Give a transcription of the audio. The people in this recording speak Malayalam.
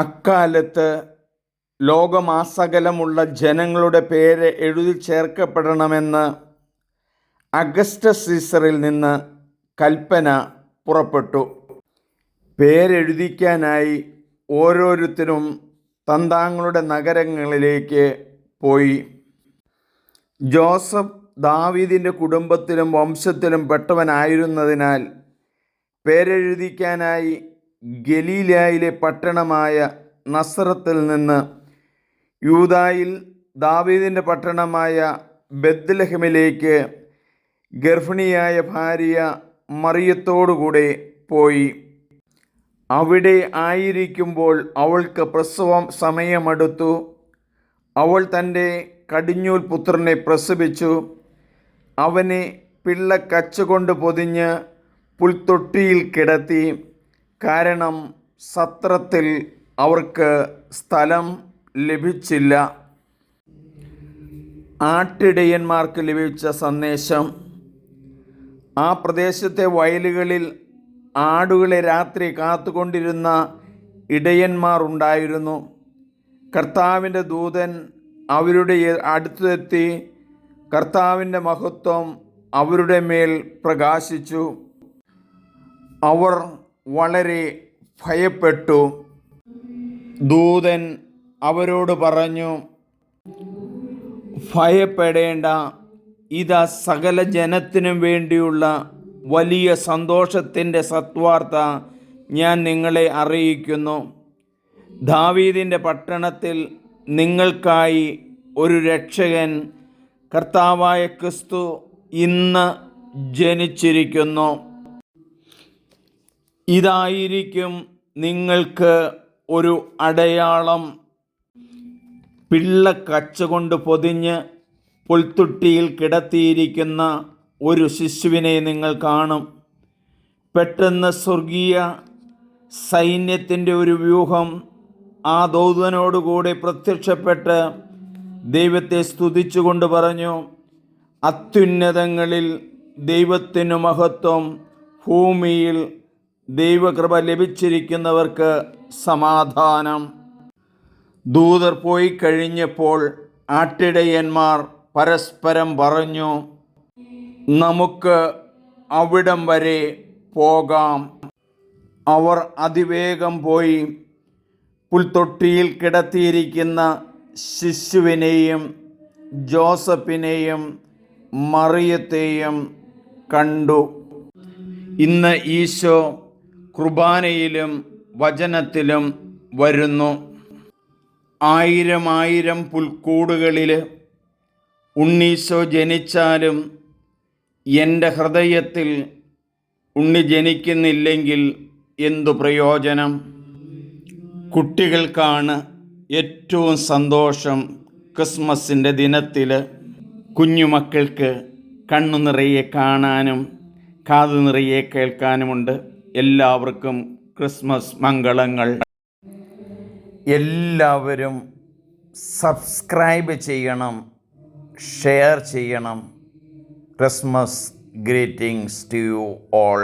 അക്കാലത്ത് ലോകമാസകലമുള്ള ജനങ്ങളുടെ പേര് എഴുതി ചേർക്കപ്പെടണമെന്ന് അഗസ്റ്റസ് സീസറിൽ നിന്ന് കൽപ്പന പുറപ്പെട്ടു. പേരെഴുതിക്കാനായി ഓരോരുത്തരും തന്താങ്ങളുടെ നഗരങ്ങളിലേക്ക് പോയി. ജോസഫ് ദാവീദിൻ്റെ കുടുംബത്തിലും വംശത്തിലും പെട്ടവനായിരുന്നതിനാൽ പേരെഴുതിക്കാനായി ഗലീലായിലെ പട്ടണമായ നസറത്തിൽ നിന്ന് യൂദായിൽ ദാവീദിൻ്റെ പട്ടണമായ ബെത്ലഹേമിലേക്ക് ഗർഭിണിയായ ഭാര്യ മറിയത്തോടുകൂടെ പോയി. അവിടെ ആയിരിക്കുമ്പോൾ അവൾക്ക് പ്രസവം സമയമെടുത്തു. അവൾ തൻ്റെ കടിഞ്ഞൂൽ പുത്രനെ പ്രസവിച്ചു. അവനെ പിള്ളക്കച്ച കൊണ്ട് പൊതിഞ്ഞ് പുൽത്തൊട്ടിയിൽ കിടത്തി. കാരണം സത്രത്തിൽ അവർക്ക് സ്ഥലം ലഭിച്ചില്ല. ആട്ടിടയന്മാർക്ക് ലഭിച്ച സന്ദേശം. ആ പ്രദേശത്തെ വയലുകളിൽ ആടുകളെ രാത്രി കാത്തുകൊണ്ടിരുന്ന ഇടയന്മാർ ഉണ്ടായിരുന്നു. കർത്താവിൻ്റെ ദൂതൻ അവരുടെ അടുത്തെത്തി കർത്താവിൻ്റെ മഹത്വം അവരുടെ മേൽ പ്രകാശിച്ചു. അവർ വളരെ ഭയപ്പെട്ടു. ദൂതൻ അവരോട് പറഞ്ഞു, ഭയപ്പെടേണ്ട, ഇതാ സകല ജനത്തിനും വേണ്ടിയുള്ള വലിയ സന്തോഷത്തിൻ്റെ സത്വാർത്ത ഞാൻ നിങ്ങളെ അറിയിക്കുന്നു. ദാവീദിൻ്റെ പട്ടണത്തിൽ നിങ്ങൾക്കായി ഒരു രക്ഷകൻ, കർത്താവായ ക്രിസ്തു ഇന്ന് ജനിച്ചിരിക്കുന്നു. ഇതായിരിക്കും നിങ്ങൾക്ക് ഒരു അടയാളം. പിള്ളക്കച്ച കൊണ്ട് പൊതിഞ്ഞ് പുൽത്തൊട്ടിയിൽ കിടത്തിയിരിക്കുന്ന ഒരു ശിശുവിനെ നിങ്ങൾ കാണും. പെട്ടെന്ന് സ്വർഗീയ സൈന്യത്തിൻ്റെ ഒരു വ്യൂഹം ആ ദൂതനോടുകൂടി പ്രത്യക്ഷപ്പെട്ട് ദൈവത്തെ സ്തുതിച്ചുകൊണ്ട് പറഞ്ഞു, അത്യുന്നതങ്ങളിൽ ദൈവത്തിനു മഹത്വം, ഭൂമിയിൽ ദൈവകൃപ ലഭിച്ചിരിക്കുന്നവർക്ക് സമാധാനം. ദൂതർ പോയി കഴിഞ്ഞപ്പോൾ ആട്ടിടയന്മാർ പരസ്പരം പറഞ്ഞു, നമുക്ക് അവിടം വരെ പോകാം. അവർ അതിവേഗം പോയി പുൽത്തൊട്ടിയിൽ കിടത്തിയിരിക്കുന്ന ശിശുവിനെയും ജോസഫിനെയും മറിയത്തെയും കണ്ടു. ഇന്ന് ഈശോ കുർബാനയിലും വചനത്തിലും വരുന്നു. ആയിരം പുൽക്കൂടുകളിൽ ഉണ്ണീശോ ജനിച്ചാലും എൻ്റെ ഹൃദയത്തിൽ ഉണ്ണി ജനിക്കുന്നില്ലെങ്കിൽ എന്തു പ്രയോജനം? കുട്ടികൾക്കാണ് ഏറ്റവും സന്തോഷം ക്രിസ്മസിൻ്റെ ദിനത്തിൽ. കുഞ്ഞുമക്കൾക്ക് കണ്ണു നിറയെ കാണാനും കാതു നിറയെ കേൾക്കാനുമുണ്ട്. എല്ലാവർക്കും ക്രിസ്മസ് മംഗളങ്ങൾ. എല്ലാവരും സബ്സ്ക്രൈബ് ചെയ്യണം, ഷെയർ ചെയ്യണം. Christmas greetings to you all.